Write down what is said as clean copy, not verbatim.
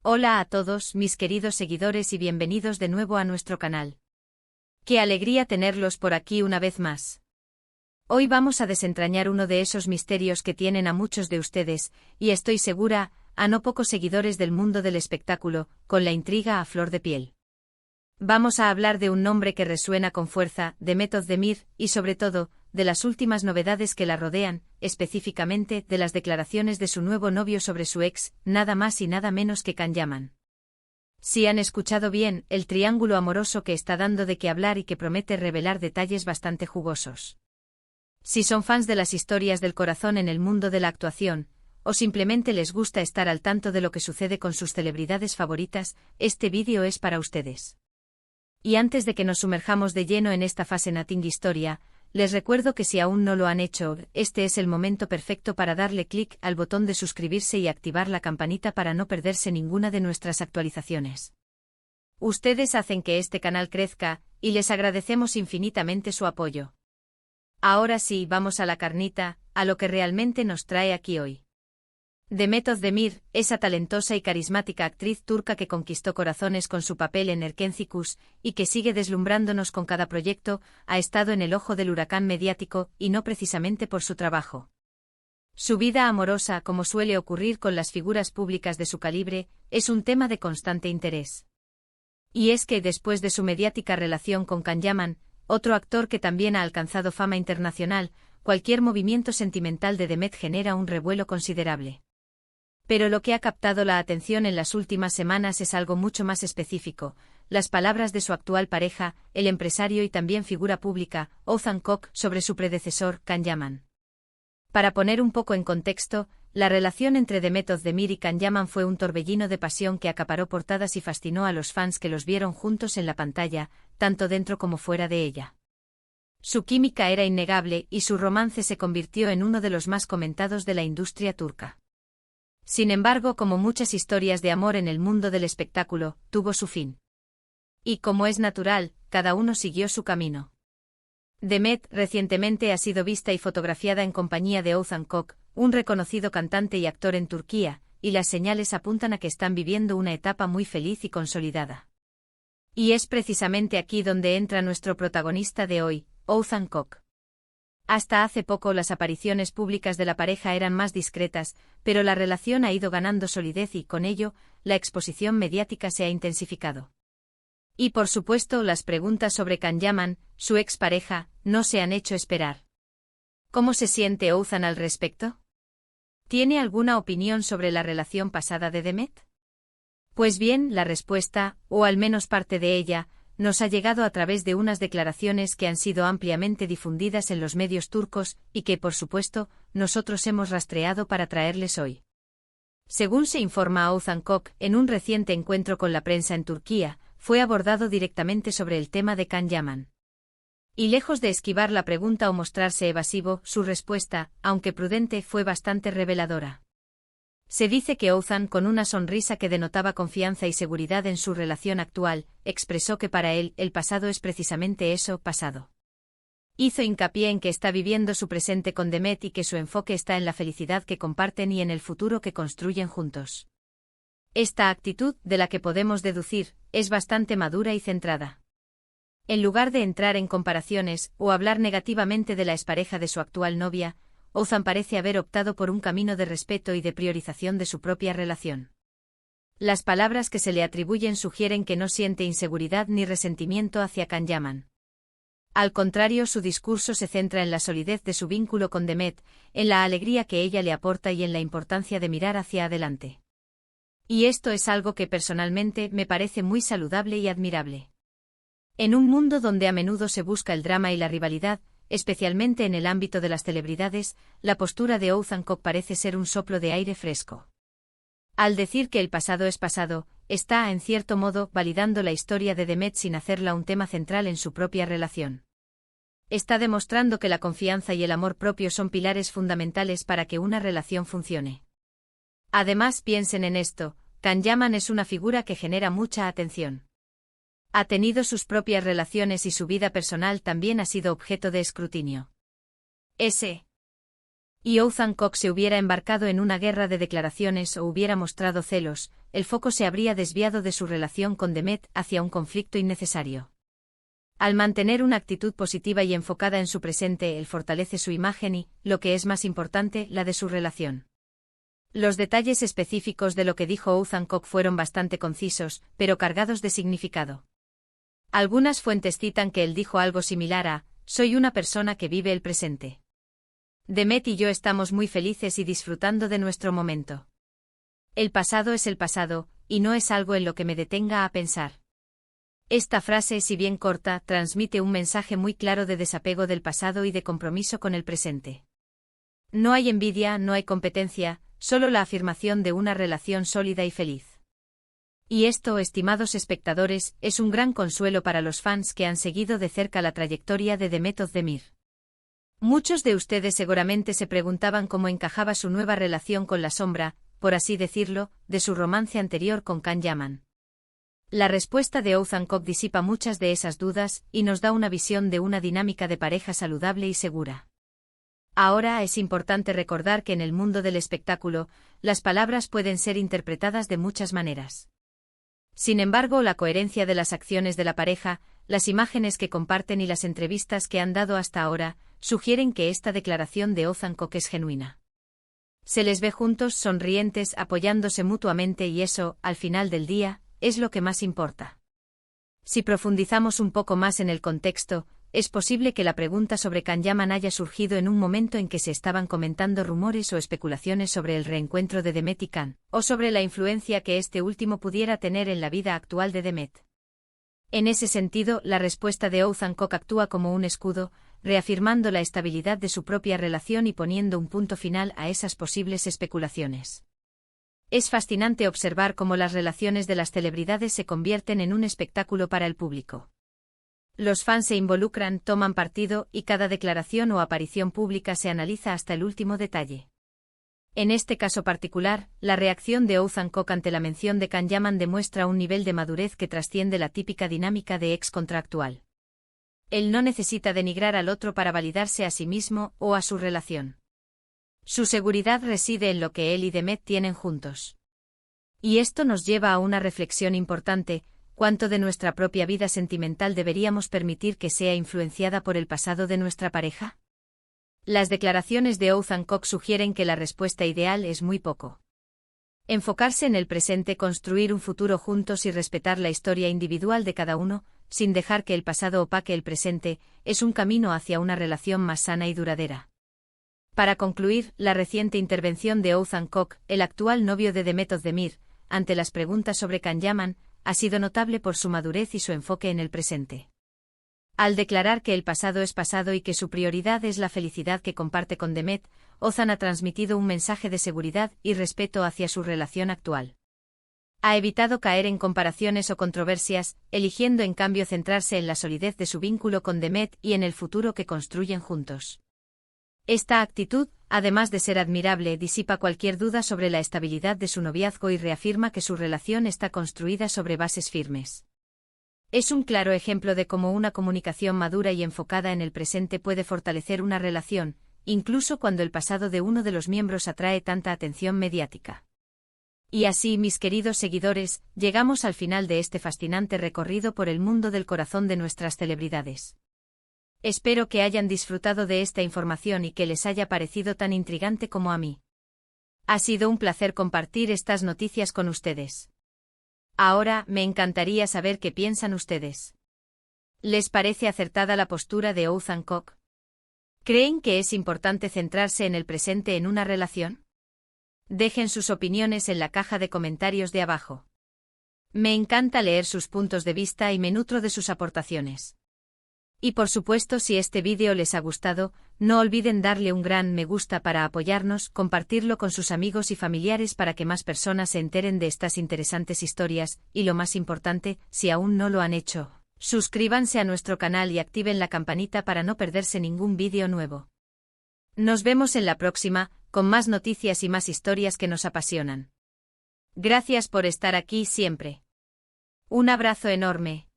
Hola a todos, mis queridos seguidores y bienvenidos de nuevo a nuestro canal. ¡Qué alegría tenerlos por aquí una vez más! Hoy vamos a desentrañar uno de esos misterios que tienen a muchos de ustedes, y estoy segura, a no pocos seguidores del mundo del espectáculo, con la intriga a flor de piel. Vamos a hablar de un nombre que resuena con fuerza, de Demet Özdemir, y sobre todo, de las últimas novedades que la rodean, específicamente de las declaraciones de su nuevo novio sobre su ex, nada más y nada menos que Can Yaman. Si han escuchado bien, el triángulo amoroso que está dando de qué hablar y que promete revelar detalles bastante jugosos. Si son fans de las historias del corazón en el mundo de la actuación, o simplemente les gusta estar al tanto de lo que sucede con sus celebridades favoritas, este vídeo es para ustedes. Y antes de que nos sumerjamos de lleno en esta fascinante historia, les recuerdo que si aún no lo han hecho, este es el momento perfecto para darle clic al botón de suscribirse y activar la campanita para no perderse ninguna de nuestras actualizaciones. Ustedes hacen que este canal crezca, y les agradecemos infinitamente su apoyo. Ahora sí, vamos a la carnita, a lo que realmente nos trae aquí hoy. Demet Özdemir, esa talentosa y carismática actriz turca que conquistó corazones con su papel en Erkenci Kuş, y que sigue deslumbrándonos con cada proyecto, ha estado en el ojo del huracán mediático, y no precisamente por su trabajo. Su vida amorosa, como suele ocurrir con las figuras públicas de su calibre, es un tema de constante interés. Y es que después de su mediática relación con Can Yaman, otro actor que también ha alcanzado fama internacional, cualquier movimiento sentimental de Demet genera un revuelo considerable. Pero lo que ha captado la atención en las últimas semanas es algo mucho más específico: las palabras de su actual pareja, el empresario y también figura pública, Oğuzhan Koç, sobre su predecesor, Can Yaman. Para poner un poco en contexto, la relación entre Demet Özdemir y Can Yaman fue un torbellino de pasión que acaparó portadas y fascinó a los fans que los vieron juntos en la pantalla, tanto dentro como fuera de ella. Su química era innegable y su romance se convirtió en uno de los más comentados de la industria turca. Sin embargo, como muchas historias de amor en el mundo del espectáculo, tuvo su fin. Y como es natural, cada uno siguió su camino. Demet recientemente ha sido vista y fotografiada en compañía de Oğuzhan Koç, un reconocido cantante y actor en Turquía, y las señales apuntan a que están viviendo una etapa muy feliz y consolidada. Y es precisamente aquí donde entra nuestro protagonista de hoy, Oğuzhan Koç. Hasta hace poco las apariciones públicas de la pareja eran más discretas, pero la relación ha ido ganando solidez y, con ello, la exposición mediática se ha intensificado. Y por supuesto, las preguntas sobre Can Yaman, su expareja, no se han hecho esperar. ¿Cómo se siente Oğuzhan al respecto? ¿Tiene alguna opinión sobre la relación pasada de Demet? Pues bien, la respuesta, o al menos parte de ella, nos ha llegado a través de unas declaraciones que han sido ampliamente difundidas en los medios turcos y que, por supuesto, nosotros hemos rastreado para traerles hoy. Según se informa a Oğuzhan Koç, en un reciente encuentro con la prensa en Turquía, fue abordado directamente sobre el tema de Can Yaman. Y lejos de esquivar la pregunta o mostrarse evasivo, su respuesta, aunque prudente, fue bastante reveladora. Se dice que Oğuzhan, con una sonrisa que denotaba confianza y seguridad en su relación actual, expresó que para él, el pasado es precisamente eso, pasado. Hizo hincapié en que está viviendo su presente con Demet y que su enfoque está en la felicidad que comparten y en el futuro que construyen juntos. Esta actitud, de la que podemos deducir, es bastante madura y centrada. En lugar de entrar en comparaciones o hablar negativamente de la expareja de su actual novia, Oğuzhan parece haber optado por un camino de respeto y de priorización de su propia relación. Las palabras que se le atribuyen sugieren que no siente inseguridad ni resentimiento hacia Can Yaman. Al contrario, su discurso se centra en la solidez de su vínculo con Demet, en la alegría que ella le aporta y en la importancia de mirar hacia adelante. Y esto es algo que personalmente me parece muy saludable y admirable. En un mundo donde a menudo se busca el drama y la rivalidad, especialmente en el ámbito de las celebridades, la postura de Oğuzhan Koç parece ser un soplo de aire fresco. Al decir que el pasado es pasado, está, en cierto modo, validando la historia de Demet sin hacerla un tema central en su propia relación. Está demostrando que la confianza y el amor propio son pilares fundamentales para que una relación funcione. Además, piensen en esto: Can Yaman es una figura que genera mucha atención. Ha tenido sus propias relaciones y su vida personal también ha sido objeto de escrutinio. y Othman Koch se hubiera embarcado en una guerra de declaraciones o hubiera mostrado celos, el foco se habría desviado de su relación con Demet hacia un conflicto innecesario. Al mantener una actitud positiva y enfocada en su presente, él fortalece su imagen y, lo que es más importante, la de su relación. Los detalles específicos de lo que dijo Othman Koch fueron bastante concisos, pero cargados de significado. Algunas fuentes citan que él dijo algo similar a: «Soy una persona que vive el presente. Demet y yo estamos muy felices y disfrutando de nuestro momento. El pasado es el pasado, y no es algo en lo que me detenga a pensar». Esta frase, si bien corta, transmite un mensaje muy claro de desapego del pasado y de compromiso con el presente. No hay envidia, no hay competencia, solo la afirmación de una relación sólida y feliz. Y esto, estimados espectadores, es un gran consuelo para los fans que han seguido de cerca la trayectoria de Demet Özdemir. Muchos de ustedes seguramente se preguntaban cómo encajaba su nueva relación con la sombra, por así decirlo, de su romance anterior con Can Yaman. La respuesta de Othman Koch disipa muchas de esas dudas y nos da una visión de una dinámica de pareja saludable y segura. Ahora es importante recordar que en el mundo del espectáculo, las palabras pueden ser interpretadas de muchas maneras. Sin embargo, la coherencia de las acciones de la pareja, las imágenes que comparten y las entrevistas que han dado hasta ahora, sugieren que esta declaración de Othman Koch es genuina. Se les ve juntos, sonrientes, apoyándose mutuamente y eso, al final del día, es lo que más importa. Si profundizamos un poco más en el contexto, es posible que la pregunta sobre Can Yaman haya surgido en un momento en que se estaban comentando rumores o especulaciones sobre el reencuentro de Demet y Can, o sobre la influencia que este último pudiera tener en la vida actual de Demet. En ese sentido, la respuesta de Othman Koch actúa como un escudo, reafirmando la estabilidad de su propia relación y poniendo un punto final a esas posibles especulaciones. Es fascinante observar cómo las relaciones de las celebridades se convierten en un espectáculo para el público. Los fans se involucran, toman partido y cada declaración o aparición pública se analiza hasta el último detalle. En este caso particular, la reacción de Othman Koch ante la mención de Can Yaman demuestra un nivel de madurez que trasciende la típica dinámica de ex contra actual. Él no necesita denigrar al otro para validarse a sí mismo o a su relación. Su seguridad reside en lo que él y Demet tienen juntos. Y esto nos lleva a una reflexión importante: ¿cuánto de nuestra propia vida sentimental deberíamos permitir que sea influenciada por el pasado de nuestra pareja? Las declaraciones de Othman Koch sugieren que la respuesta ideal es muy poco. Enfocarse en el presente, construir un futuro juntos y respetar la historia individual de cada uno, sin dejar que el pasado opaque el presente, es un camino hacia una relación más sana y duradera. Para concluir, la reciente intervención de Othman Koch, el actual novio de Demet Özdemir, ante las preguntas sobre Can Yaman, ha sido notable por su madurez y su enfoque en el presente. Al declarar que el pasado es pasado y que su prioridad es la felicidad que comparte con Demet, Othman ha transmitido un mensaje de seguridad y respeto hacia su relación actual. Ha evitado caer en comparaciones o controversias, eligiendo en cambio centrarse en la solidez de su vínculo con Demet y en el futuro que construyen juntos. Esta actitud, además de ser admirable, disipa cualquier duda sobre la estabilidad de su noviazgo y reafirma que su relación está construida sobre bases firmes. Es un claro ejemplo de cómo una comunicación madura y enfocada en el presente puede fortalecer una relación, incluso cuando el pasado de uno de los miembros atrae tanta atención mediática. Y así, mis queridos seguidores, llegamos al final de este fascinante recorrido por el mundo del corazón de nuestras celebridades. Espero que hayan disfrutado de esta información y que les haya parecido tan intrigante como a mí. Ha sido un placer compartir estas noticias con ustedes. Ahora, me encantaría saber qué piensan ustedes. ¿Les parece acertada la postura de Othman Koch? ¿Creen que es importante centrarse en el presente en una relación? Dejen sus opiniones en la caja de comentarios de abajo. Me encanta leer sus puntos de vista y me nutro de sus aportaciones. Y por supuesto, si este vídeo les ha gustado, no olviden darle un gran me gusta para apoyarnos, compartirlo con sus amigos y familiares para que más personas se enteren de estas interesantes historias, y lo más importante, si aún no lo han hecho, suscríbanse a nuestro canal y activen la campanita para no perderse ningún vídeo nuevo. Nos vemos en la próxima, con más noticias y más historias que nos apasionan. Gracias por estar aquí siempre. Un abrazo enorme.